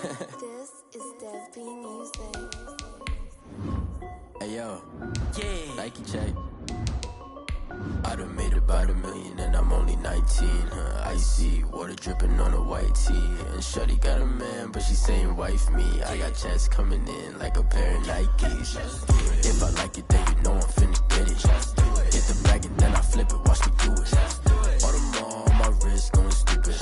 This is Dev B Music. Hey yo, yeah, Nike check. I done made about $1 million and I'm only 19. Icy water dripping on a white tee. And shorty got a man, but she saying wife me. I got checks coming in like a pair of Nikes. If I like it, then you know I'm finna get it. Hit the bag and then I flip it, watch me do it. All them on my wrist going stupid.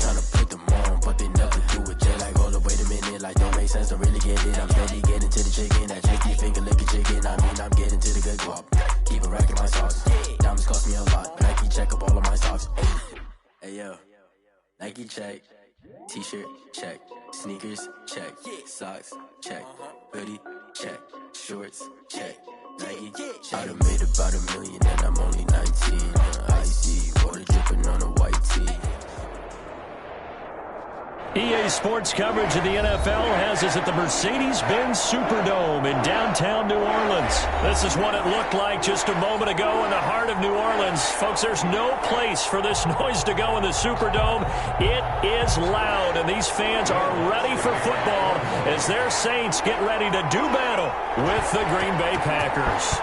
Tryna put them on, but they never do it. They like, hold up, wait a minute, like don't make sense, don't really get it. I'm steady getting to the chicken, that chicky finger licking chicken. I mean, I'm getting to the good guap. Keep a rack in my socks. Diamonds cost me a lot. Nike check up all of my socks. Hey yo, Nike check. T-shirt check. Sneakers check. Socks check. Hoodie check. Shorts check. Nike. I done made about $1 million and I'm only 19. Icy water dripping on a white tee. EA Sports coverage of the NFL has us at the Mercedes-Benz Superdome in downtown New Orleans. This is what it looked like just a moment ago in the heart of New Orleans. Folks, there's no place for this noise to go in the Superdome. It is loud, and these fans are ready for football as their Saints get ready to do battle with the Green Bay Packers.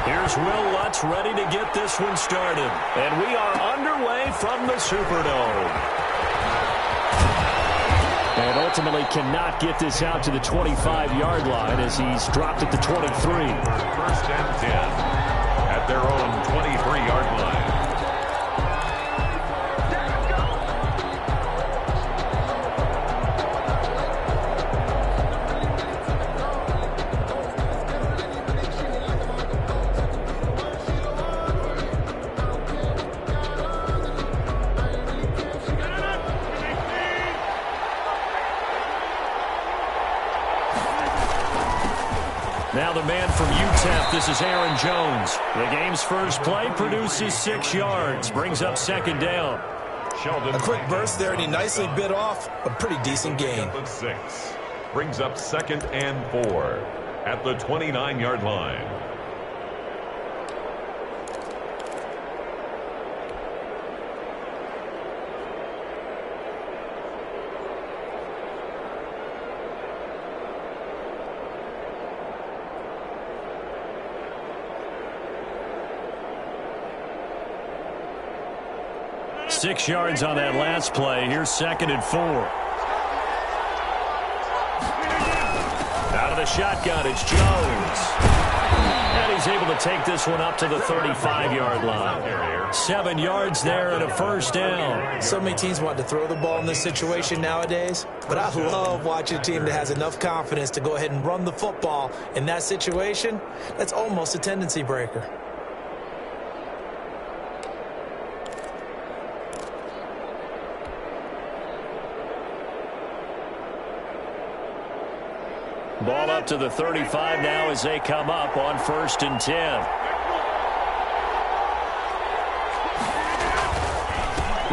Here's Will Lutz ready to get this one started, and we are underway from the Superdome. And ultimately cannot get this out to the 25-yard line as he's dropped at the 23. First and 10 at their own 23-yard line. Now the man from UTEP, this is Aaron Jones. The game's first play produces 6 yards, brings up second down. A quick burst there, and he nicely bit off a pretty decent gain. 6 brings up second and 4 at the 29-yard line. Six yards on that last play. Here's second and 4. Out of the shotgun, it's Jones. And he's able to take this one up to the 35-yard line. 7 yards there and a first down. So many teams want to throw the ball in this situation nowadays, but I love watching a team that has enough confidence to go ahead and run the football in that situation. That's almost a tendency breaker. Ball up to the 35 now as they come up on first and 10.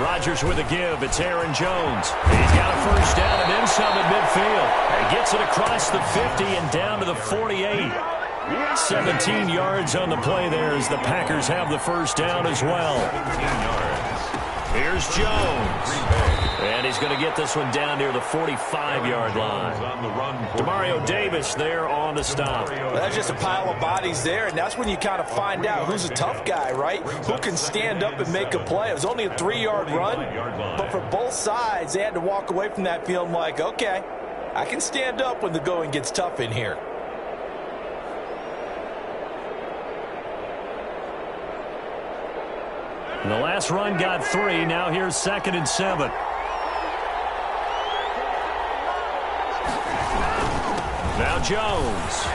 Rodgers with a give. It's Aaron Jones. He's got a first down and then some at midfield. He gets it across the 50 and down to the 48. 17 yards on the play there as the Packers have the first down as well. 17 yards. Here's Jones. And he's going to get this one down near the 45-yard line. Demario Davis there on the stop. Well, that's just a pile of bodies there, and that's when you kind of find out who's a tough guy, right? Who can stand up and make a play. It was only a 3-yard run, but for both sides, they had to walk away from that feeling like, okay, I can stand up when the going gets tough in here. And the last run got 3. Now here's second and 7. Now Jones.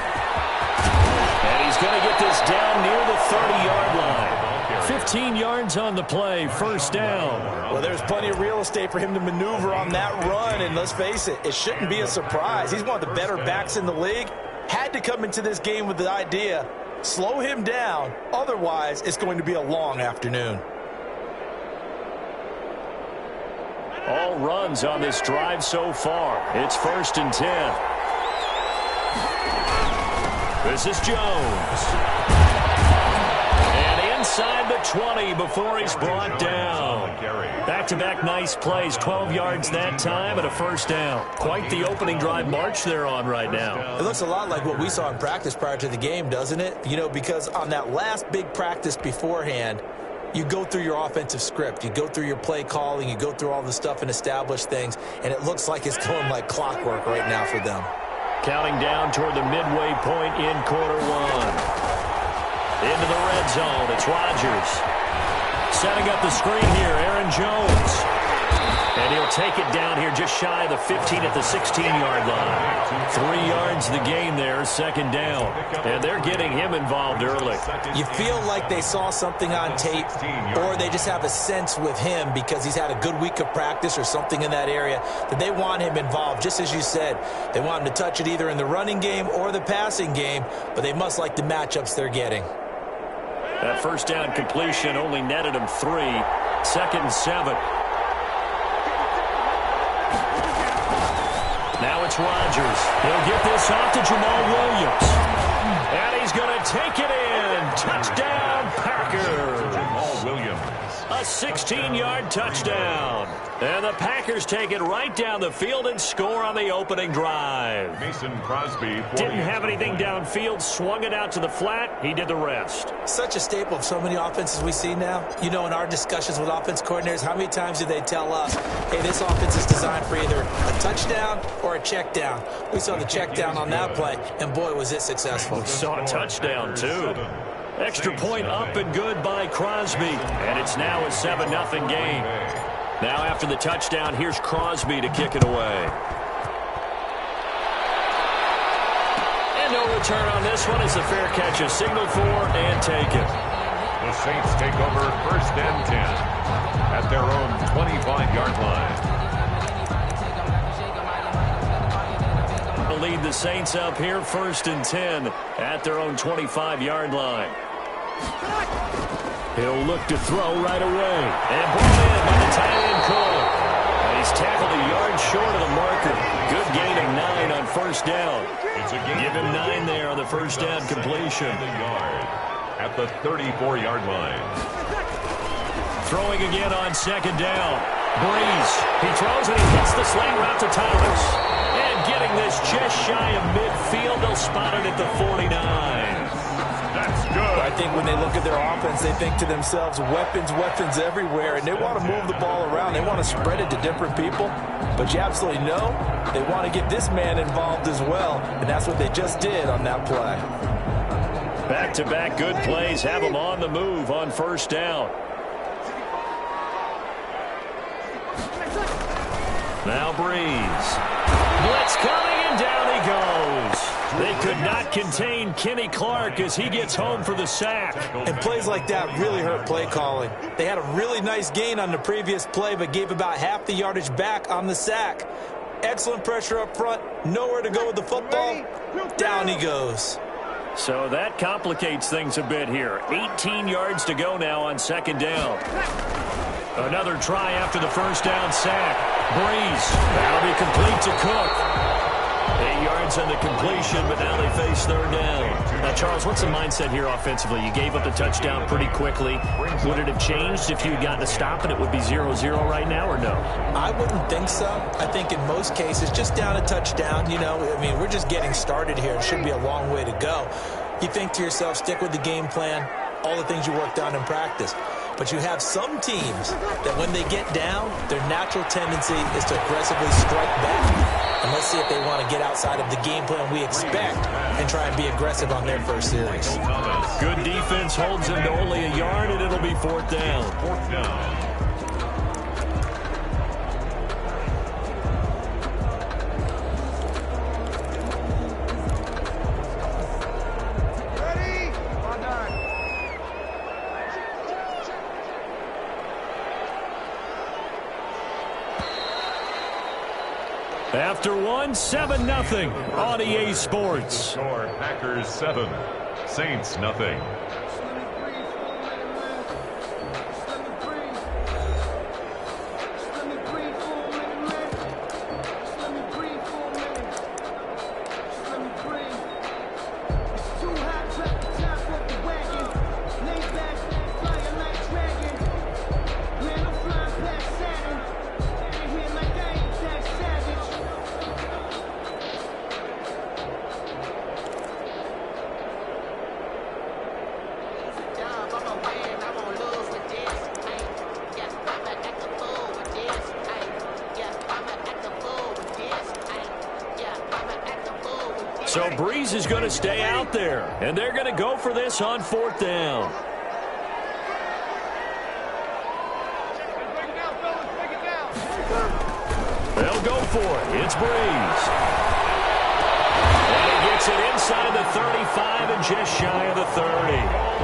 And he's going to get this down near the 30-yard line. 15 yards on the play, first down. Well, there's plenty of real estate for him to maneuver on that run, and let's face it, it shouldn't be a surprise. He's one of the better backs in the league. Had to come into this game with the idea, slow him down, otherwise it's going to be a long afternoon. All runs on this drive so far. It's first and 10. This is Jones. And inside the 20 before he's brought down. Back-to-back nice plays, 12 yards that time and a first down. Quite the opening drive march they're on right now. It looks a lot like what we saw in practice prior to the game, doesn't it? You know, because on that last big practice beforehand, you go through your offensive script. You go through your play calling. You go through all the stuff and establish things, and it looks like it's going like clockwork right now for them. Counting down toward the midway point in quarter one. Into the red zone, it's Rodgers. Setting up the screen here, Aaron Jones. And he'll take it down here just shy of the 15 at the 16-yard line. 3 yards the gain there, second down. And they're getting him involved early. You feel like they saw something on tape, or they just have a sense with him because he's had a good week of practice or something in that area that they want him involved. Just as you said, they want him to touch it either in the running game or the passing game, but they must like the matchups they're getting. That first down completion only netted him 3. Second and 7. Now it's Rodgers. He'll get this off to Jamal Williams. And he's going to take it in. Touchdown, Packers. Jamal Williams. A 16-yard touchdown. And the Packers take it right down the field and score on the opening drive. Mason Crosby. Didn't have anything downfield, swung it out to the flat. He did the rest. Such a staple of so many offenses we see now. You know, in our discussions with offense coordinators, how many times do they tell us, hey, this offense is designed for either a touchdown or a check down. We saw the check down on that play, and boy, was it successful. We saw a touchdown, too. Extra point up and good by Crosby. And it's now a 7-0 game. Now after the touchdown, here's Crosby to kick it away. And no return on this one. It's a fair catch, a signal for and taken. The Saints take over first and 10 at their own 25-yard line. To lead the Saints up here first and 10 at their own 25-yard line. He'll look to throw right away. And brought in by the tight end, Kolo. And he's tackled a yard short of the marker. Good gain of 9 on first down. Give him 9 there on the first down completion. At the 34-yard line. Throwing again on second down. Breeze. He throws and he hits the slant route to Thomas. And getting this just shy of midfield, they'll spot it at the 49. That's good. I think when they look at their offense, they think to themselves, weapons, weapons everywhere, and they want to move the ball around. They want to spread it to different people, but you absolutely know they want to get this man involved as well, and that's what they just did on that play. Back-to-back good plays have them on the move on first down. Now Breeze. Blitz coming, and down he goes. They could not contain Kenny Clark as he gets home for the sack. And plays like that really hurt play calling. They had a really nice gain on the previous play, but gave about half the yardage back on the sack. Excellent pressure up front. Nowhere to go with the football. Down he goes. So that complicates things a bit here. 18 yards to go now on second down. Another try after the first down sack. Breeze. That'll be complete to Cook. 8 yards on the completion, but now they face third down. Now, Charles, what's the mindset here offensively? You gave up the touchdown pretty quickly. Would it have changed if you had gotten a stop and it would be 0-0 right now, or no? I wouldn't think so. I think in most cases, just down a touchdown, you know, I mean, we're just getting started here. It should be a long way to go. You think to yourself, stick with the game plan, all the things you worked on in practice. But you have some teams that when they get down, their natural tendency is to aggressively strike back. And let's see if they want to get outside of the game plan we expect and try and be aggressive on their first series. Good defense holds him to only a yard, and it'll be fourth down. Fourth down. After one, 7-0 on EA Sports. Score Packers 7, Saints nothing. So Breeze is going to stay out there, and they're going to go for this on 4th down. They'll go for it. It's Breeze. And he gets it inside the 35 and just shy of the 30.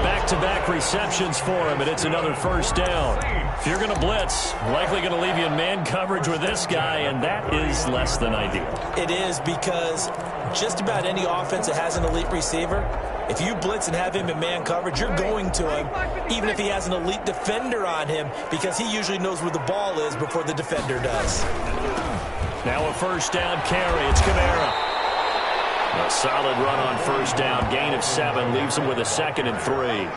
Back-to-back receptions for him, and it's another 1st down. If you're going to blitz, likely going to leave you in man coverage with this guy, and that is less than ideal. It is, because just about any offense that has an elite receiver, if you blitz and have him in man coverage, you're going to him, even if he has an elite defender on him, because he usually knows where the ball is before the defender does. Now a 1st down carry. It's Kamara. A solid run on 1st down. Gain of 7 leaves him with a 2nd and 3.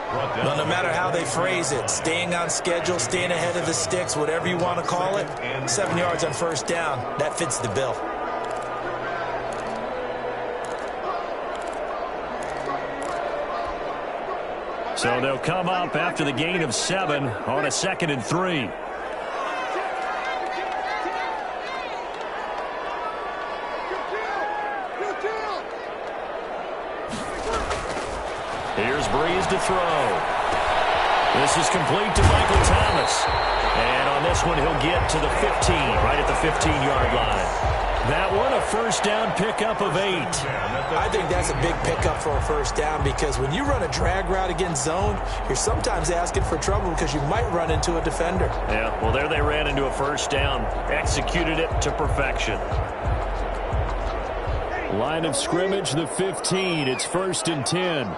Well, no matter how they phrase it, staying on schedule, staying ahead of the sticks, whatever you want to call it, 7 yards on 1st down, that fits the bill. So they'll come up after the gain of 7 on a 2nd and 3. Here's Breeze to throw. This is complete to Michael Thomas. And on this one, he'll get to the 15, right at the 15-yard line. That one, a 1st down pickup of 8. I think that's a big pickup for a 1st down, because when you run a drag route against zone, you're sometimes asking for trouble because you might run into a defender. Yeah, well, there they ran into a 1st down. Executed it to perfection. Line of scrimmage, the 15. It's 1st and 10.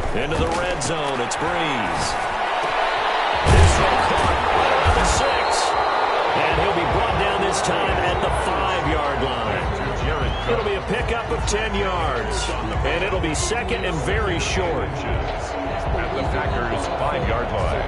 Into the red zone, it's Breeze. This one caught right around the 6. And he'll be brought down this time at the 5-yard line. It'll be a pickup of 10 yards. And it'll be 2nd and very short. At the Packers' 5-yard line.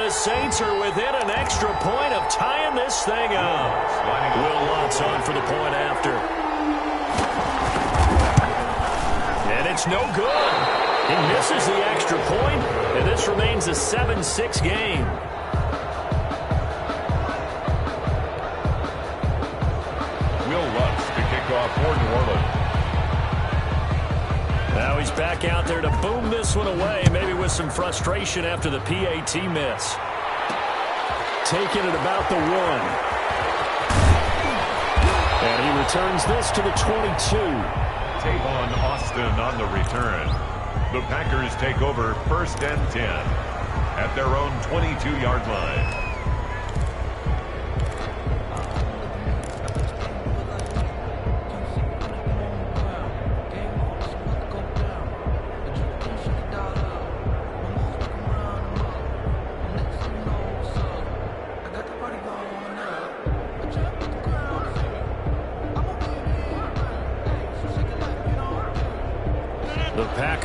Saints are within an extra point of tying this thing up. Will Lutz on for the point after. And it's no good. He misses the extra point, and this remains a 7-6 game. Will Lutz to kick off for New Orleans. Now he's back out there to boom this one away, maybe with some frustration after the PAT miss. Taking it about the 1. And he returns this to the 22. Tavon Austin on the return. The Packers take over 1st and 10 at their own 22-yard line.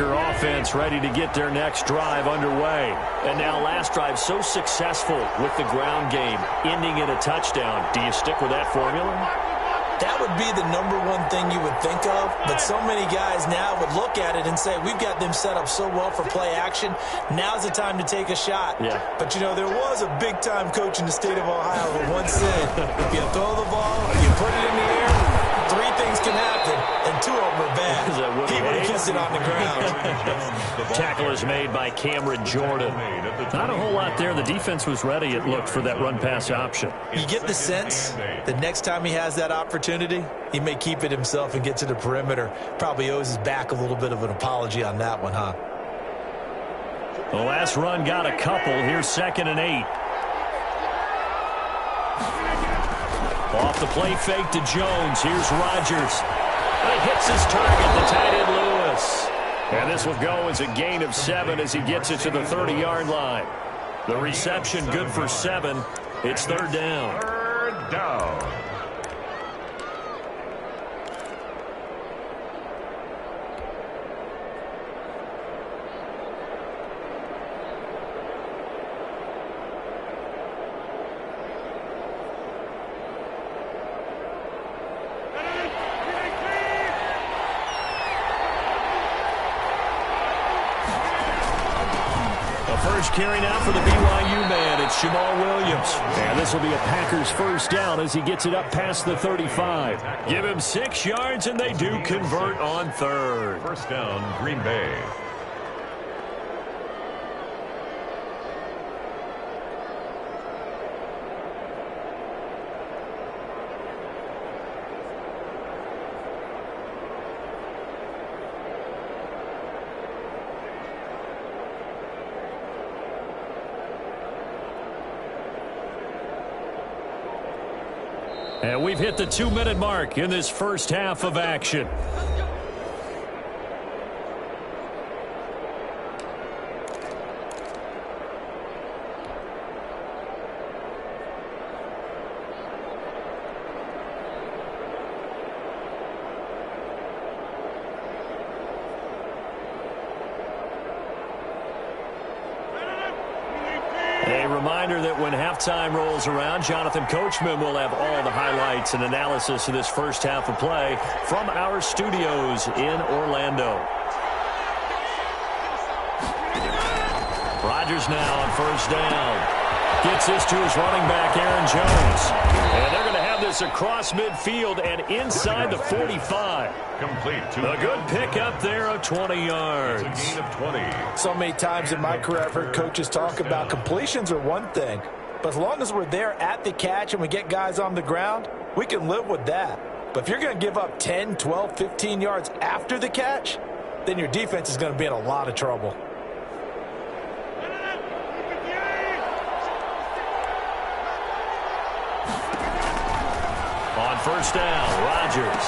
Offense ready to get their next drive underway. And now last drive so successful with the ground game, ending in a touchdown. Do you stick with that formula? That would be the #1 thing you would think of, but so many guys now would look at it and say, we've got them set up so well for play action, now's the time to take a shot. Yeah. But, you know, there was a big-time coach in the state of Ohio who once said, if you throw the ball, you put it in the air, 3 things can happen, and 2 of them are bad. He would have kept it on the ground. Tackle is made by Cameron Jordan. Not a whole lot there. The defense was ready, it looked, for that run-pass option. You get the sense that next time he has that opportunity, he may keep it himself and get to the perimeter. Probably owes his back a little bit of an apology on that one, huh? The last run got a couple. Here's 2nd and 8. Off the play fake to Jones. Here's Rodgers. He hits his target, the tight end Lewis. And this will go as a gain of 7 as he gets it to the 30-yard line. The reception good for 7. It's third down. Third down. First carry now for the BYU man. It's Jamal Williams. And this will be a Packers first down as he gets it up past the 35. Give him 6 yards, and they do convert on third. First down, Green Bay. And we've hit the 2-minute mark in this first half of action. A reminder that when halftime rolls around, Jonathan Coachman will have all the highlights and analysis of this first half of play from our studios in Orlando. Rodgers now on first down. Gets this to his running back, Aaron Jones. And they're going to have this across midfield and inside the 45. Complete to a good pickup there of 20 yards. It's a gain of 20. So many times in my career I've heard coaches talk about completions are one thing, but as long as we're there at the catch and we get guys on the ground, we can live with that. But if you're going to give up 10, 12, 15 yards after the catch, then your defense is going to be in a lot of trouble. On first down, Rodgers.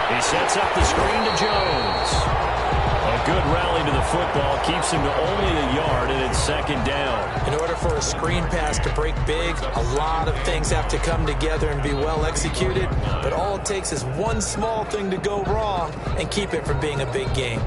He sets up the screen to Jones. A good rally to the football keeps him to only a yard, and it's second down. In order for a screen pass to break big, a lot of things have to come together and be well executed, but all it takes is one small thing to go wrong and keep it from being a big game.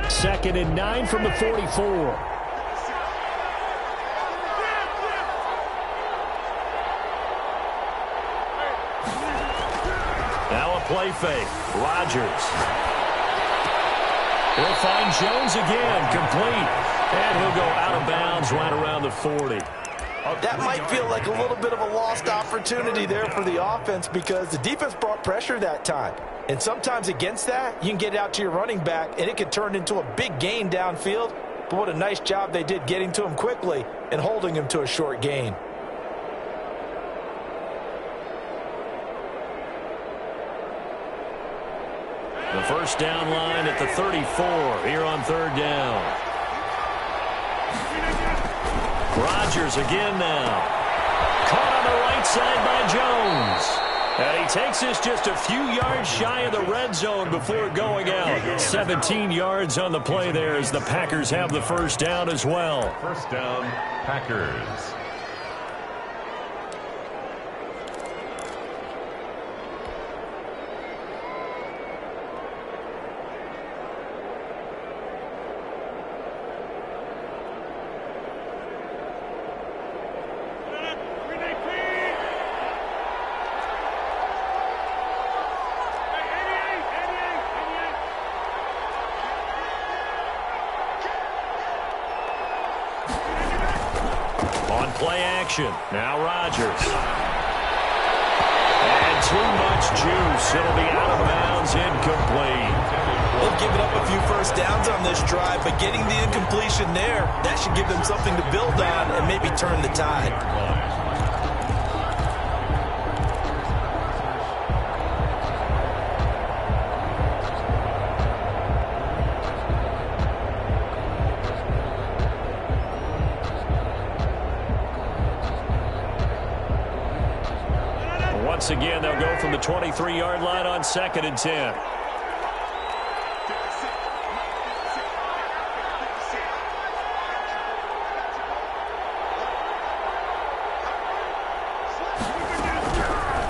Second and 9 from the 44. Now a play fake. Rodgers. He'll find Jones again, complete. And he'll go out of bounds right around the 40. That might feel like a little bit of a lost opportunity there for the offense because the defense brought pressure that time. And sometimes against that, you can get it out to your running back, and it could turn into a big gain downfield. But what a nice job they did getting to him quickly and holding him to a short gain. The first down line at the 34 here on third down. Rodgers again now. Caught on the right side by Jones. And he takes this just a few yards shy of the red zone before going out. 17 yards on the play there as the Packers have the first down as well. First down, Packers. Play action. Now Rodgers. And too much juice. It'll be out of bounds, incomplete. They've given up a few first downs on this drive, but getting the incompletion there, that should give them something to build on and maybe turn the tide. Once again, they'll go from the 23-yard line on 2nd and 10.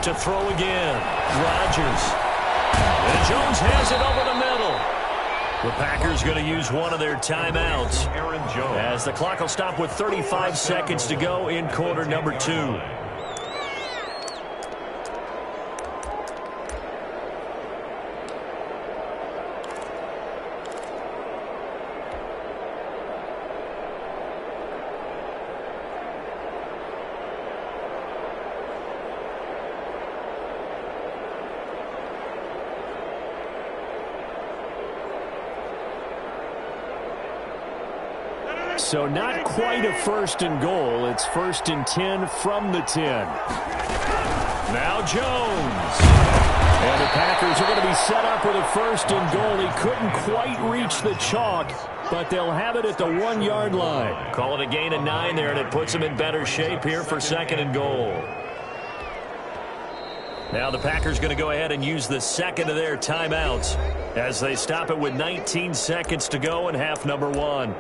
To throw again, Rodgers. And Jones has it over the middle. The Packers going to use one of their timeouts as the clock will stop with 35 seconds to go in quarter number 2. So not quite a 1st and goal. It's 1st and 10 from the 10. Now Jones. And the Packers are going to be set up with a 1st and goal. He couldn't quite reach the chalk, but they'll have it at the 1-yard line. Call it a gain of 9 there, and it puts them in better shape here for 2nd and goal. Now the Packers going to go ahead and use the second of their timeouts as they stop it with 19 seconds to go in half number 1.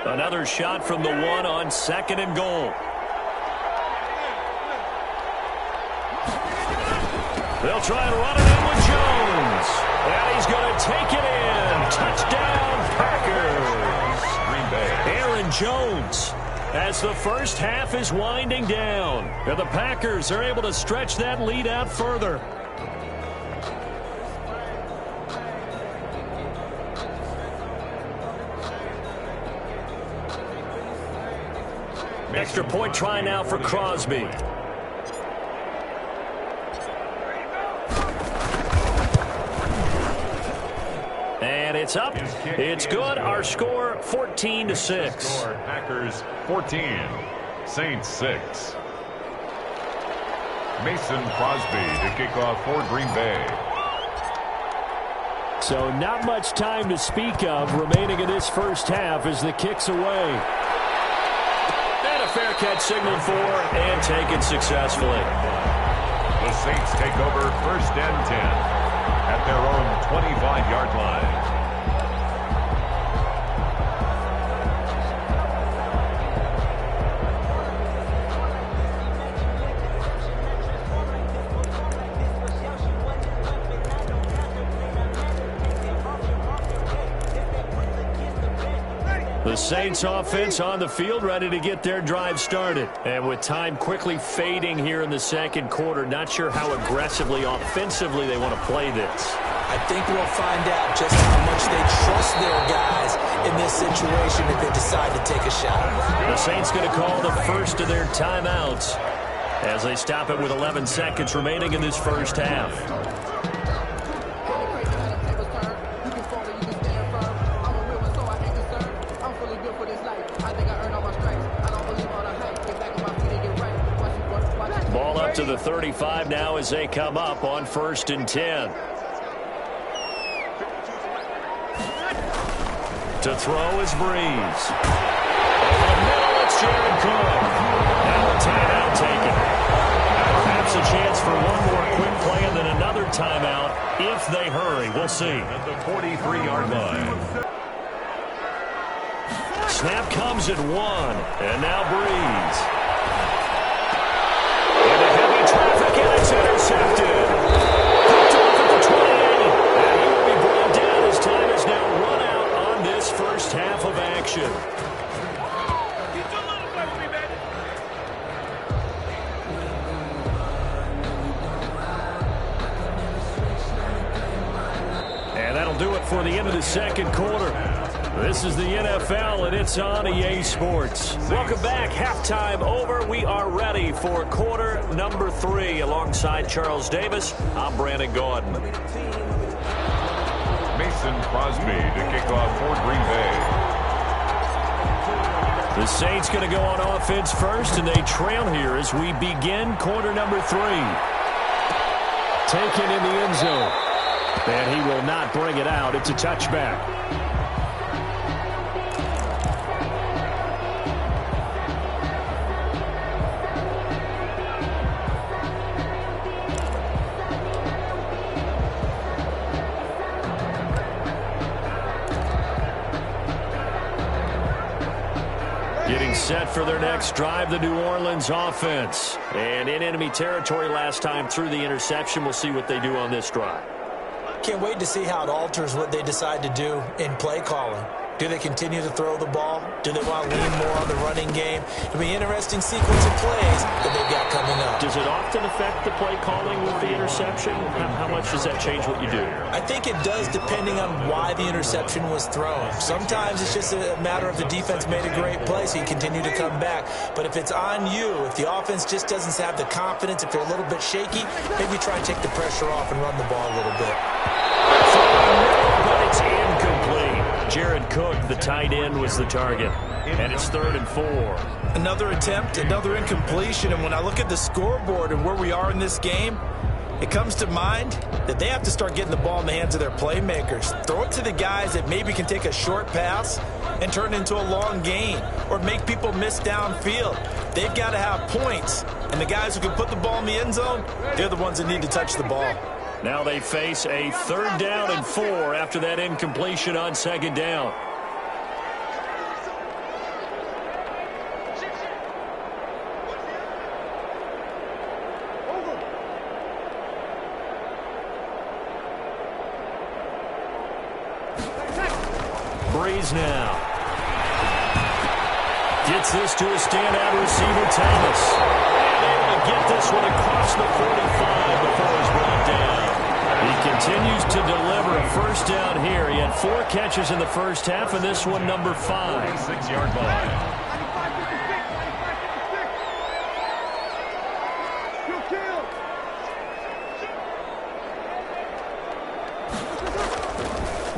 Another shot from the 1 on 2nd and goal. They'll try and run it in with Jones. And he's going to take it in. Touchdown, Packers. Green Bay. Aaron Jones as the first half is winding down. And the Packers are able to stretch that lead out further. Extra point try now for Crosby. And it's up. It's good. Our score 14-6. Packers 14, Saints 6. Mason Crosby to kick off for Green Bay. So not much time to speak of remaining in this first half as the kick's away. Fair catch signaled for and taken successfully. The Saints take over 1st and 10 at their own 25-yard line. The Saints offense on the field ready to get their drive started. And with time quickly fading here in the second quarter, not sure how aggressively, offensively they want to play this. I think we'll find out just how much they trust their guys in this situation if they decide to take a shot. The Saints going to call the first of their timeouts as they stop it with 11 seconds remaining in this first half. Ball up to the 35 now as they come up on 1st and 10. To throw is Breeze. Over the middle, it's Jared Cook. Now a timeout taken. Perhaps a chance for one more quick play and then another timeout if they hurry. We'll see. At the 43-yard line. Snap comes at 1. And now Breeze. Into heavy traffic, and it's intercepted. Picked off at the 28. And he will be brought down as time is now run out on this first half of action. second quarter. This is the NFL, and it's on EA Sports. Welcome back. Halftime over. We are ready for quarter number 3. Alongside Charles Davis, I'm Brandon Gordon. Mason Crosby to kick off for Green Bay. The Saints going to go on offense first, and they trail here as we begin quarter number 3. Taken in the end zone. And he will not bring it out. It's a touchback. Getting set for their next drive, the New Orleans offense. And in enemy territory last time through the interception. We'll see what they do on this drive. Can't wait to see how it alters what they decide to do in play calling. Do they continue to throw the ball? Do they want to lean more on the running game? It'll be an interesting sequence of plays that they've got coming up. Does it often affect the play calling with the interception? How much does that change what you do? I think it does, depending on why the interception was thrown. Sometimes it's just a matter of the defense made a great play, so you continue to come back. But if it's on you, if the offense just doesn't have the confidence, if they're a little bit shaky, maybe try and take the pressure off and run the ball a little bit. But it's incomplete. Jared Cook, the tight end, was the target. And it's 3rd and 4. Another attempt, another incompletion. And when I look at the scoreboard and where we are in this game, it comes to mind that they have to start getting the ball in the hands of their playmakers. Throw it to the guys that maybe can take a short pass and turn it into a long gain or make people miss downfield. They've got to have points. And the guys who can put the ball in the end zone, they're the ones that need to touch the ball. Now they face a 3rd down and 4 after that incompletion on 2nd down. Breeze now. Gets this to a standout receiver, Thomas. And able to get this one across the 45 before he's brought down. He continues to deliver a first down here. He had 4 catches in the first half, and this one number 5. 6-yard line.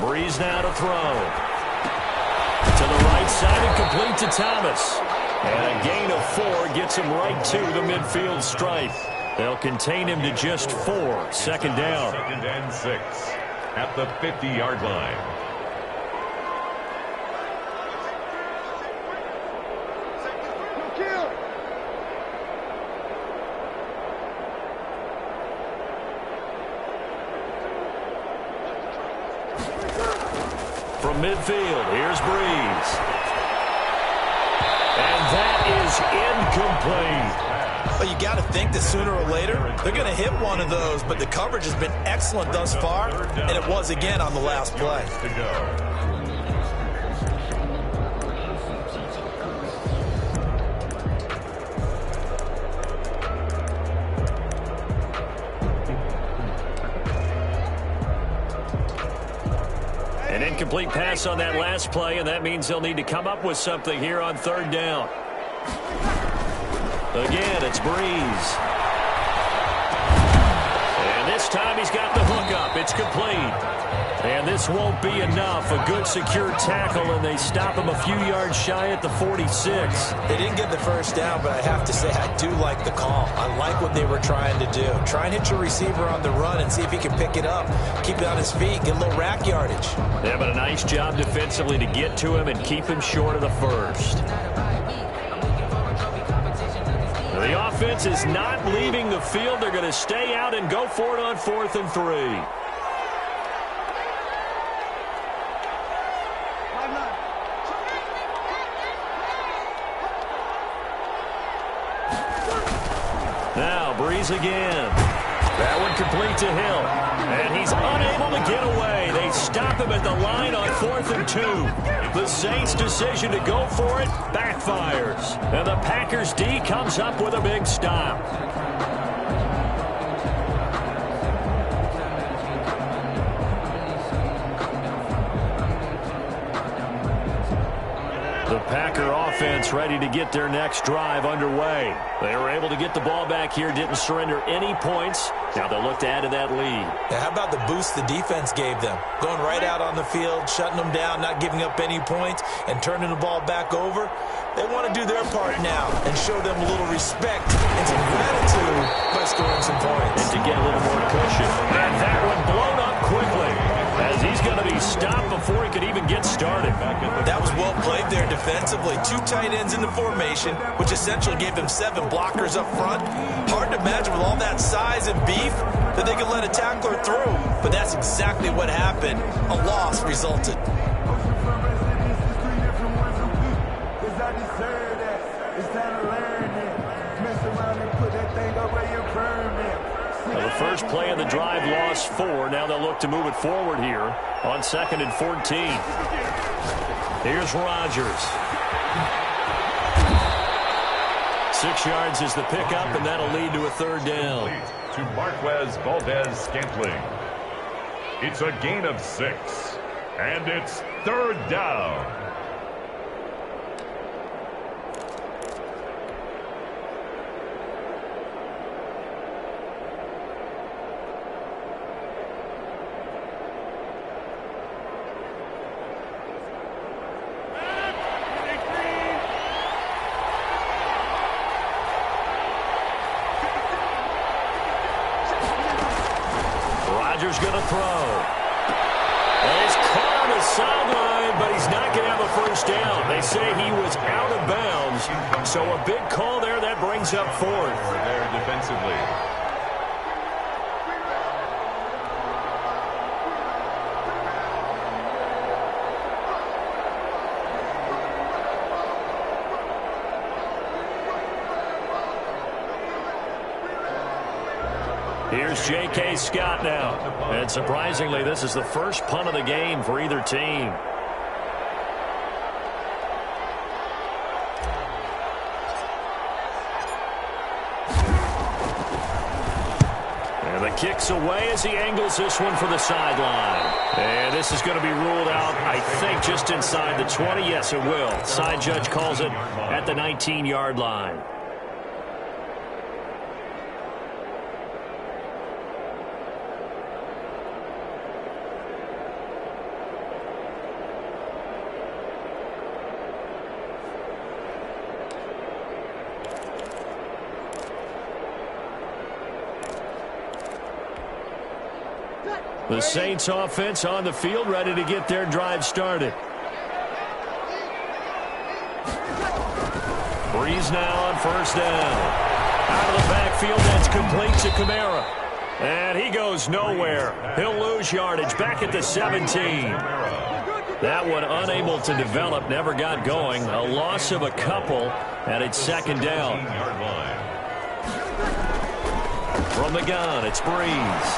Breeze now to throw. To the right side and complete to Thomas. And a gain of 4 gets him right to the midfield stripe. They'll contain him to just 4. 2nd down. 2nd and 6 at the 50-yard line. From midfield, here's Breeze. And that is incomplete. Well, you got to think that sooner or later they're going to hit one of those, but the coverage has been excellent thus far, and it was again on the last play. To go. An incomplete pass on that last play, and that means they'll need to come up with something here on 3rd down. Again, it's Breeze. And this time he's got the hook up. It's complete. And this won't be enough. A good secure tackle, and they stop him a few yards shy at the 46. They didn't get the first down, but I have to say I do like the call. I like what they were trying to do. Try and hit your receiver on the run and see if he can pick it up. Keep it on his feet. Get a little rack yardage. Yeah, but a nice job defensively to get to him and keep him short of the first. The offense is not leaving the field. They're going to stay out and go for it on 4th and 3. Now Breeze again. That one complete to Hill. And he's unable to get away. They stop him at the line on 4th and 2. The Saints' decision to go for it backfires. And the Packers D comes up with a big stop. The Packer offense ready to get their next drive underway. They were able to get the ball back here, didn't surrender any points. Now they'll look to add to that lead. Yeah, how about the boost the defense gave them? Going right out on the field, shutting them down, not giving up any points, and turning the ball back over. They want to do their part now and show them a little respect and some gratitude by scoring some points. And to get a little more cushion. And that one blown up quickly as he's going to be stopped before he could even get started. That was well played there defensively. 2 tight ends in the formation, which essentially gave them 7 blockers up front. Hard to imagine with all that size and beef that they could let a tackler through. But that's exactly what happened. A loss resulted. The first play of the drive lost 4. Now they'll look to move it forward here on 2nd and 14. Here's Rodgers. 6 yards is the pickup, and that'll lead to a 3rd down. To Marquez Valdez-Scantling. It's a gain of 6, and it's 3rd down. Rodgers going to throw. And he's caught on the sideline, but he's not going to have a first down. They say he was out of bounds. So a big call there. That brings up 4th. There defensively. Here's J.K. Scott now. And surprisingly, this is the first punt of the game for either team. And the kick's away as he angles this one for the sideline. And this is going to be ruled out, I think, just inside the 20. Yes, it will. Side judge calls it at the 19-yard line. The Saints offense on the field, ready to get their drive started. Breeze now on 1st down. Out of the backfield, that's complete to Kamara. And he goes nowhere. He'll lose yardage back at the 17. That one unable to develop, never got going. A loss of a couple, and it's 2nd down. From the gun, it's Breeze.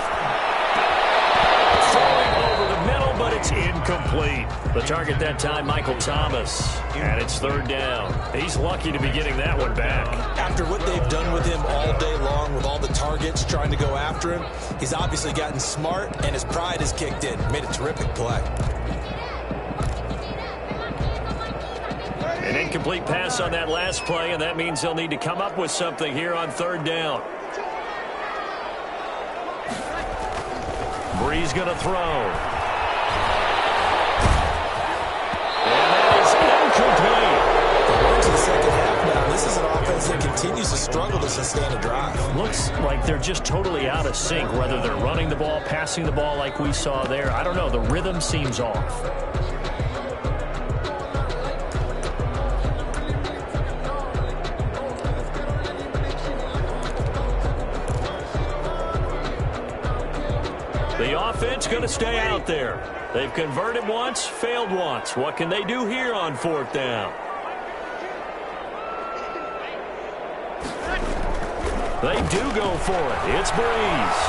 Throwing over the middle, but it's incomplete. The target that time, Michael Thomas. And it's 3rd down. He's lucky to be getting that one back. After what they've done with him all day long, with all the targets trying to go after him, he's obviously gotten smart, and his pride has kicked in. Made a terrific play. An incomplete pass on that last play, and that means they'll need to come up with something here on 3rd down. Breeze going to throw. And that is incomplete. We're into the 2nd half now. This is an offense that continues to struggle to sustain a drive. Looks like they're just totally out of sync, whether they're running the ball, passing the ball like we saw there. I don't know. The rhythm seems off. The offense going to stay out there. They've converted once, failed once. What can they do here on 4th down? They do go for it. It's Breeze.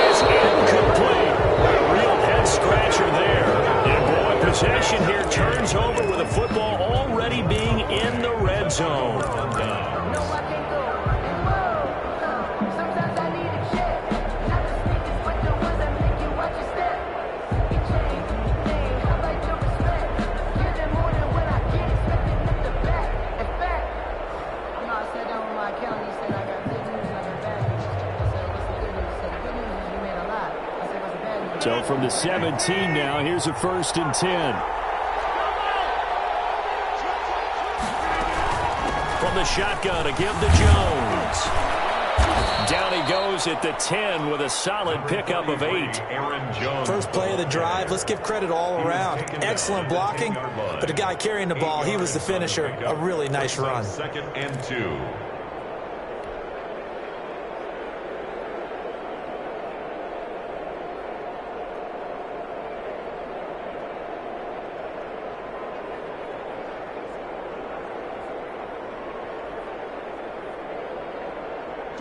It's incomplete. A real head-scratcher there. And boy, possession here turns over with the football already being in the red zone. From the 17 now, here's a 1st and 10. From the shotgun, a give to Jones. Down he goes at the 10 with a solid pickup of 8. First play of the drive, let's give credit all around. Excellent blocking, but the guy carrying the ball, he was the finisher. A really nice run. 2nd and 2.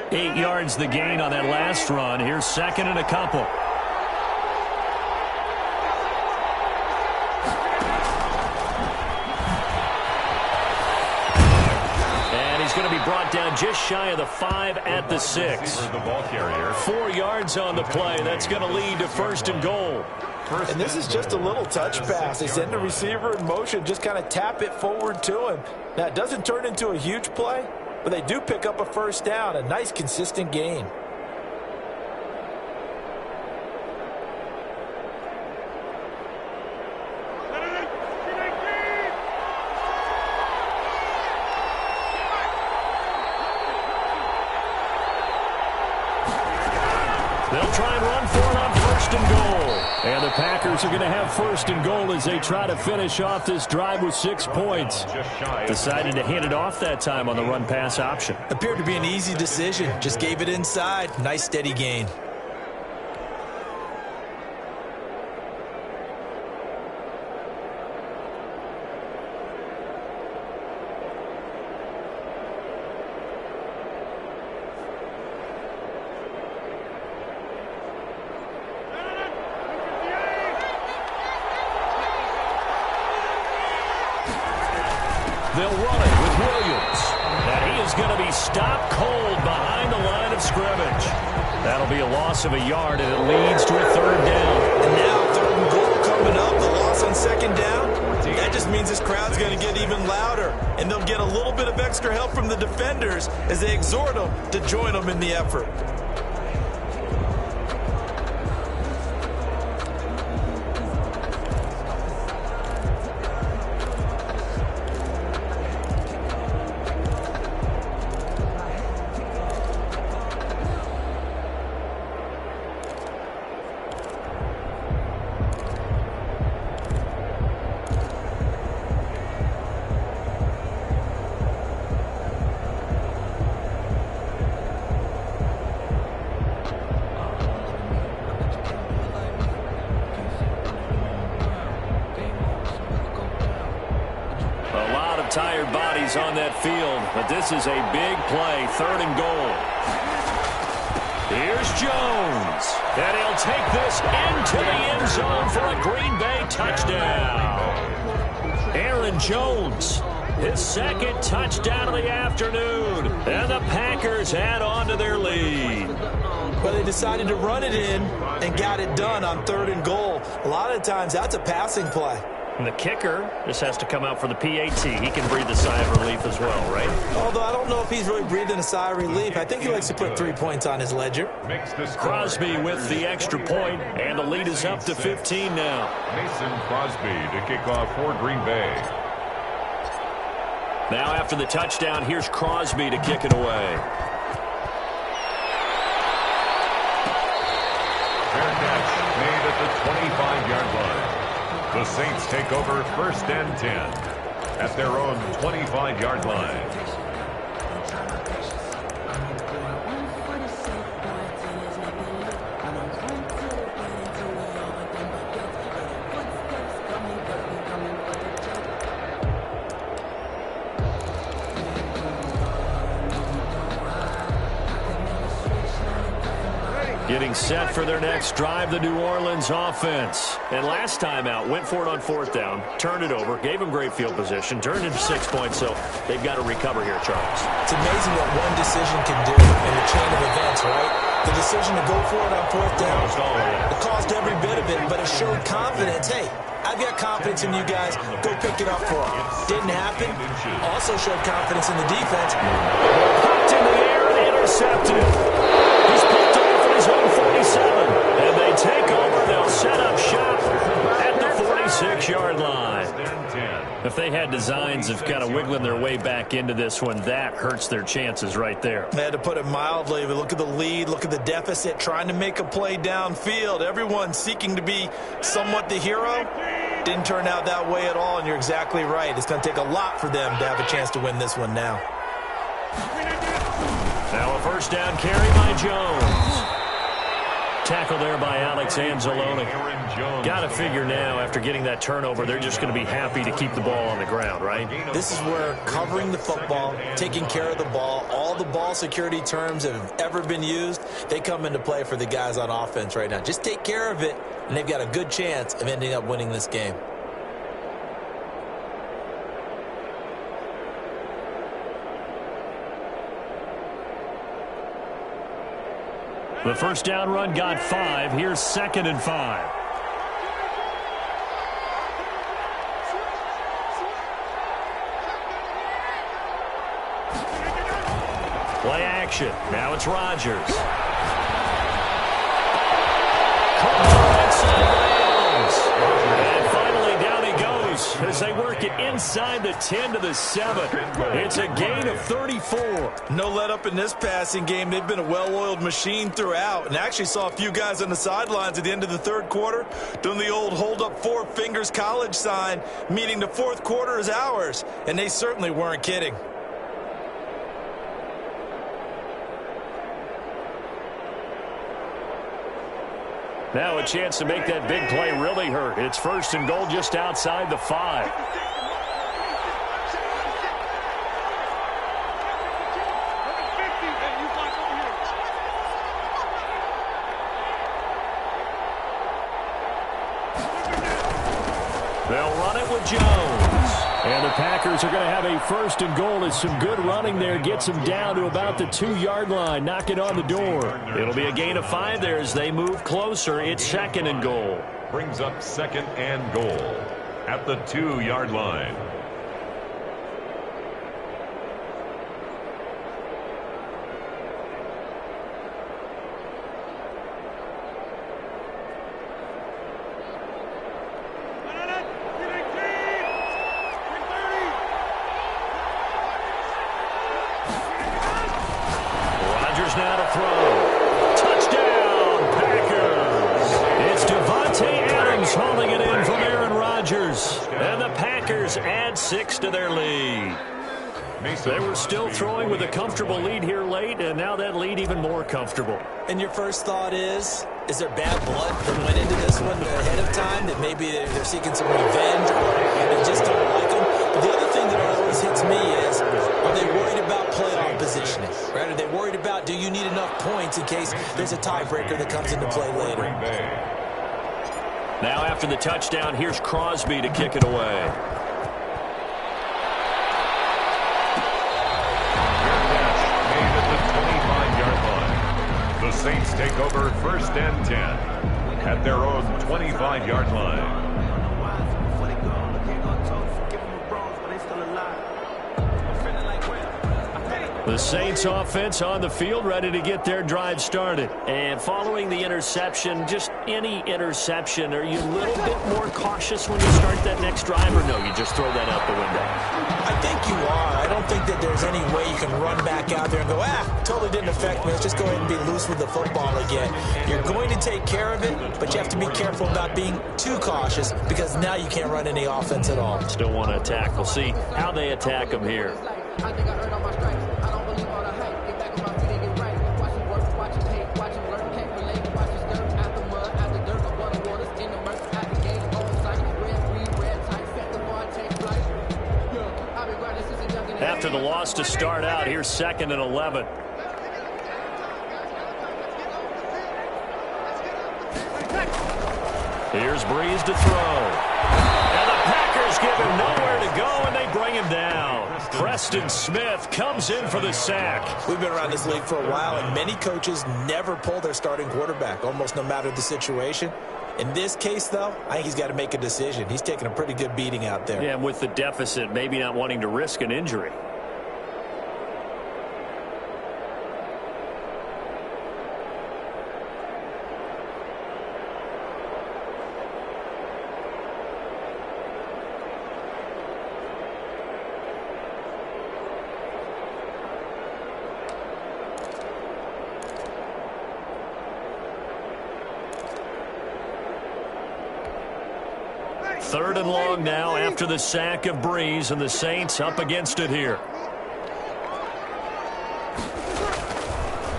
Eight yards the gain on that last run. Here's 2nd and a couple. And he's going to be brought down just shy of the 5 at the 6. 4 yards on the play. That's going to lead to 1st and goal. And this is just a little touch pass. They send the receiver in motion, just kind of tap it forward to him. Now, it doesn't turn into a huge play, but they do pick up a 1st down, a nice consistent gain. They'll try and run for it on 1st and goal. And the Packers are going to have 1st and goal as they try to finish off this drive with 6 points. Decided to hand it off that time on the run-pass option. Appeared to be an easy decision. Just gave it inside. Nice steady gain. They'll run it with Williams. And he is going to be stopped cold behind the line of scrimmage. That'll be a loss of a yard, and it leads to a 3rd down. And now 3rd and goal coming up. The loss on 2nd down. That just means this crowd's going to get even louder. And they'll get a little bit of extra help from the defenders as they exhort them to join them in the effort. Tired bodies on that field, but this is a big play. 3rd and goal. Here's Jones, and he'll take this into the end zone for a Green Bay touchdown. Aaron Jones, his 2nd touchdown of the afternoon, and the Packers add on to their lead. Well, they decided to run it in and got it done on 3rd and goal. A lot of times, that's a passing play. And the kicker, this has to come out for the PAT. He can breathe a sigh of relief as well, right? Although I don't know if he's really breathing a sigh of relief. I think he likes to put 3 points on his ledger. Crosby with the extra point, and the lead is up to 15 now. Mason Crosby to kick off for Green Bay. Now after the touchdown, here's Crosby to kick it away. Fair catch made at the 25-yard line. The Saints take over 1st and 10 at their own 25-yard line. Getting set for their next drive, the New Orleans offense. And last time out, went for it on 4th down, turned it over, gave them great field position, turned into 6 points, so they've got to recover here, Charles. It's amazing what one decision can do in the chain of events, right? The decision to go for it on 4th down, it caused every bit of it, but it showed confidence. Hey, I've got confidence in you guys. Go pick it up for them. Didn't happen. Also showed confidence in the defense. Popped in the air and intercepted. He's picked off at his own 47. And they take over. They'll set up shop at the 46-yard line. If they had designs of kind of wiggling their way back into this one, that hurts their chances right there. They had to put it mildly, but look at the lead, look at the deficit, trying to make a play downfield. Everyone seeking to be somewhat the hero. Didn't turn out that way at all, and you're exactly right. It's going to take a lot for them to have a chance to win this one now. Now a first down carry by Jones. Tackle there by Alex Anzalone. Got to figure now, after getting that turnover, they're just going to be happy to keep the ball on the ground, right? This is where covering the football, taking care of the ball, all the ball security terms that have ever been used, they come into play for the guys on offense right now. Just take care of it, and they've got a good chance of ending up winning this game. The first down run got 5. Here's 2nd and 5. Play action. Now it's Rodgers. And finally down he goes as they work it inside the 10 to the 7. It's a gain of 34. No let up in this passing game. They've been a well-oiled machine throughout, and actually saw a few guys on the sidelines at the end of the third quarter doing the old hold up 4 fingers college sign, meaning the fourth quarter is ours, and they certainly weren't kidding. Now a chance to make that big play really hurt. It's 1st and goal just outside the 5. They'll run it with Jones. And the Packers are going to have a 1st and goal as some good running there gets them down to about the 2-yard line, knocking on the door. It'll be a gain of 5 there as they move closer. It's 2nd and goal. Brings up 2nd and goal at the 2-yard line. Now to throw. Touchdown, Packers. It's Devontae Adams hauling it in from Aaron Rodgers. And the Packers add 6 to their lead. They were still throwing with a comfortable lead here late, and now that lead even more comfortable. And your first thought is there bad blood that went into this one ahead of time, that maybe they're seeking some revenge or they just don't like them? But the other thing that always hits me is, are they worried about playoff positioning? Right? Are they worried about, do you need enough points in case there's a tiebreaker that comes into play later? Now after the touchdown, here's Crosby to kick it away. The Saints take over 1st and 10 at their own 25-yard line. The Saints offense on the field, ready to get their drive started. And following the interception, just any interception, are you a little bit more cautious when you start that next drive, or no, you just throw that out the window? I think you are. I don't think that there's any way you can run back out there and go, totally didn't affect me. Let's just go ahead and be loose with the football again. You're going to take care of it, but you have to be careful about being too cautious because now you can't run any offense at all. Still want to attack. We'll see how they attack them here. I think I earned all my stripes. I don't believe all the hype. Get back on my feet and get right. Watch it work, watch it hate, watch it learn. Can't relate, watch it stir. Out the mud, out the dirt, above the waters, in the murk, out the game, on sight. Red, green, red, tight, set the bar, take flight. Yeah, I've been grinding since a young. After the loss to start out, here's 2nd and 11. Here's Breeze to throw. And the Packers give him nowhere to go, and they bring him down. Preston Smith comes in for the sack. We've been around this league for a while, and many coaches never pull their starting quarterback, almost no matter the situation. In this case, though, I think he's got to make a decision. He's taking a pretty good beating out there. Yeah, and with the deficit, maybe not wanting to risk an injury. 3rd and long now after the sack of Breeze, and the Saints up against it here.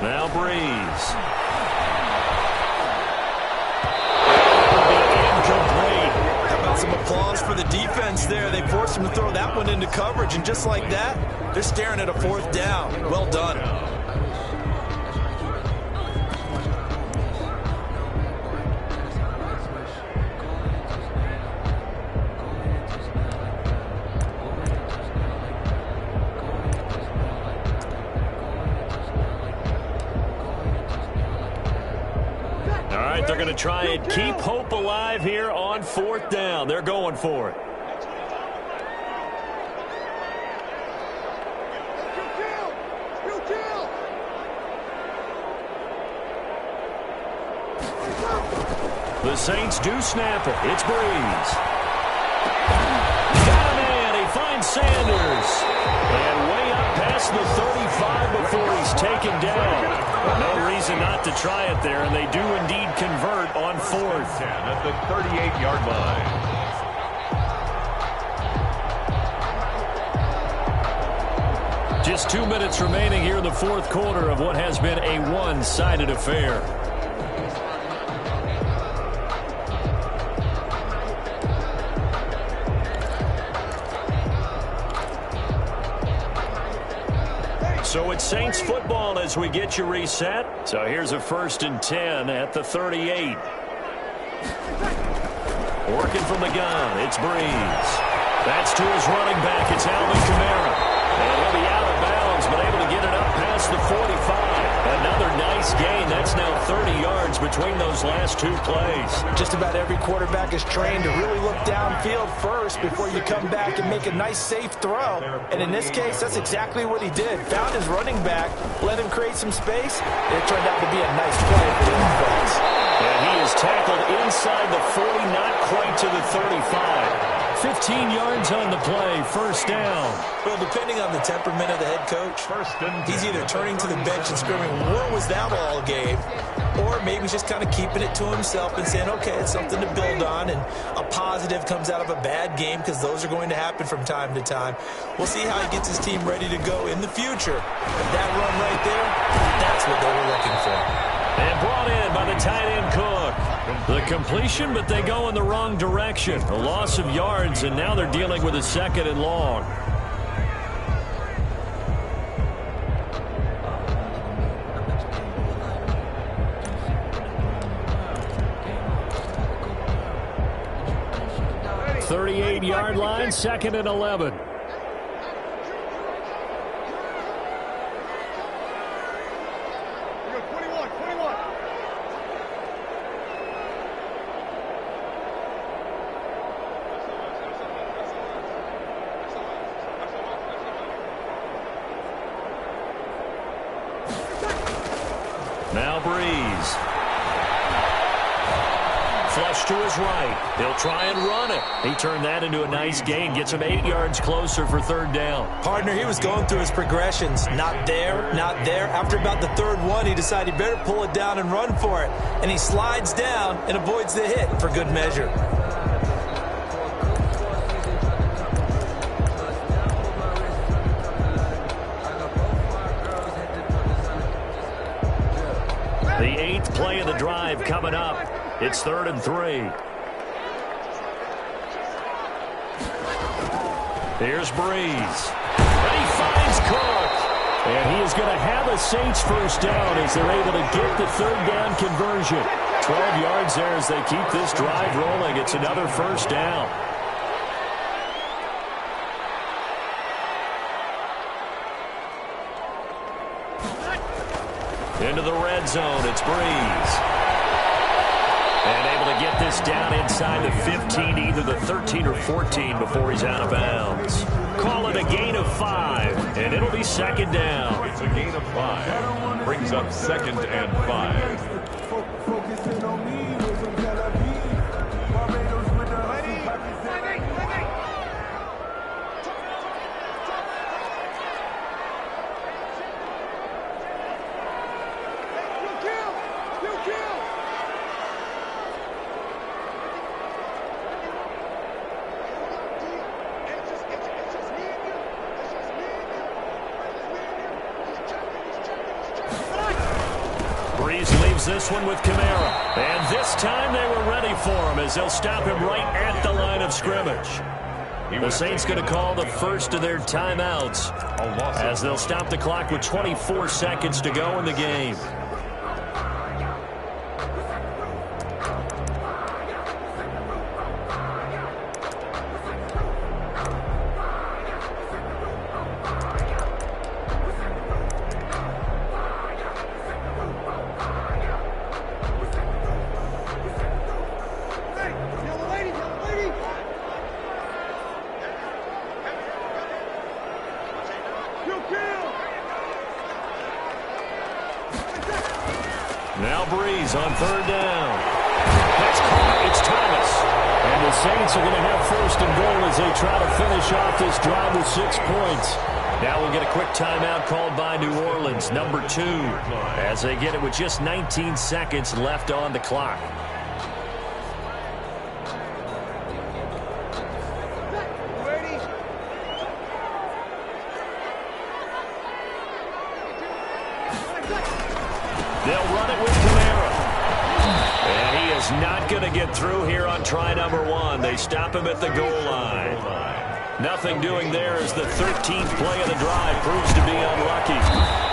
Now Breeze. How about some applause for the defense there? They forced him to throw that one into coverage, and just like that, they're staring at a 4th down. Well done. They're going to try and keep hope alive here on 4th down. They're going for it. The Saints do snap it. It's Breeze. Got a man. He finds Sanders. And way up past the 35 before he's taken down. No reason not to try it there, and they do indeed convert on 4th. At the 38-yard line. Just 2 minutes remaining here in the 4th quarter of what has been a one-sided affair. So it's Saints football as we get you reset. So here's a 1st and 10 at the 38. Working from the gun, it's Breeze. That's to his running back. It's Alvin Kamara. And he'll be out of bounds, but able to get it up past the 45. Another nice gain. That's now 30 yards between those last 2 plays. Just about every quarterback is trained to really look downfield first before you come back and make a nice, safe throw. And in this case, that's exactly what he did. Found his running back, let him create some space, and it turned out to be a nice play for the defense. And he is tackled inside the 40, not quite to the 35. 15 yards on the play, 1st down. Well, depending on the temperament of the head coach, he's either turning to the bench and screaming, "What was that all game?" or maybe just kind of keeping it to himself and saying, okay, it's something to build on, and a positive comes out of a bad game, because those are going to happen from time to time. We'll see how he gets his team ready to go in the future. But that run right there, that's what they were looking for. And brought in by the tight end Cook. The completion, but they go in the wrong direction. A loss of yards, and now they're dealing with a 2nd and long. Yard line, 2nd and 11. Now Breeze. Flush to his right. He'll try and run it. He turned that into a nice gain. Gets him 8 yards closer for 3rd down. Partner, he was going through his progressions. Not there, not there. After about the 3rd one, he decided he better pull it down and run for it. And he slides down and avoids the hit for good measure. The 8th play of the drive coming up. It's 3rd and 3. Here's Breeze. And he finds Cook. And he is going to have a Saints 1st down as they're able to get the 3rd down conversion. 12 yards there as they keep this drive rolling. It's another 1st down. Into the red zone, it's Breeze. And able to get this down inside the 15, either the 13 or 14 before he's out of bounds. Call it a gain of 5, and it'll be 2nd down. It's a gain of 5. Brings up 2nd and 5. this one with Kamara. And this time they were ready for him as they'll stop him right at the line of scrimmage. The Saints going to call the first of their timeouts as they'll stop the clock with 24 seconds to go in the game. Now Breeze on third down. That's caught. It's Thomas. And the Saints are going to have first and goal as they try to finish off this drive with 6 points. Now we'll get a quick timeout called by New Orleans, number 2, as they get it with just 19 seconds left on the clock. They'll run it with Kamara. And he is not going to get through here on try number 1. They stop him at the goal line. Nothing doing there as the 13th play of the drive proves to be unlucky.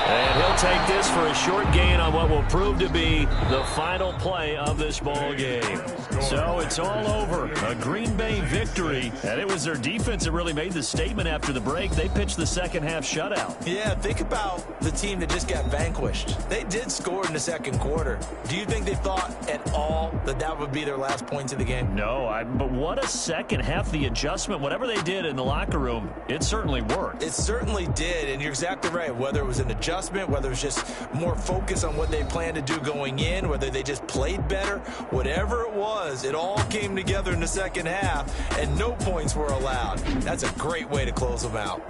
And he'll take this for a short gain on what will prove to be the final play of this ball game. So it's all over. A Green Bay victory. And it was their defense that really made the statement after the break. They pitched the second half shutout. Yeah, think about the team that just got vanquished. They did score in the second quarter. Do you think they thought at all that that would be their last points of the game? No, but what a second half. The adjustment, whatever they did in the locker room, it certainly worked. It certainly did, and you're exactly right. Whether it was an adjustment, whether it was just more focus on what they planned to do going in, whether they just played better, whatever it was, it all came together in the second half, and no points were allowed. That's a great way to close them out.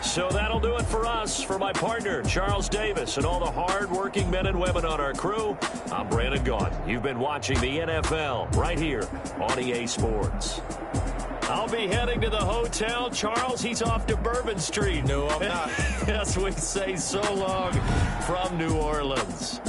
So that'll do it for us. For my partner, Charles Davis, and all the hard-working men and women on our crew, I'm Brandon Gaudin. You've been watching the NFL right here on EA Sports. I'll be heading to the hotel. Charles, he's off to Bourbon Street. No, I'm not. Yes, we say so long from New Orleans.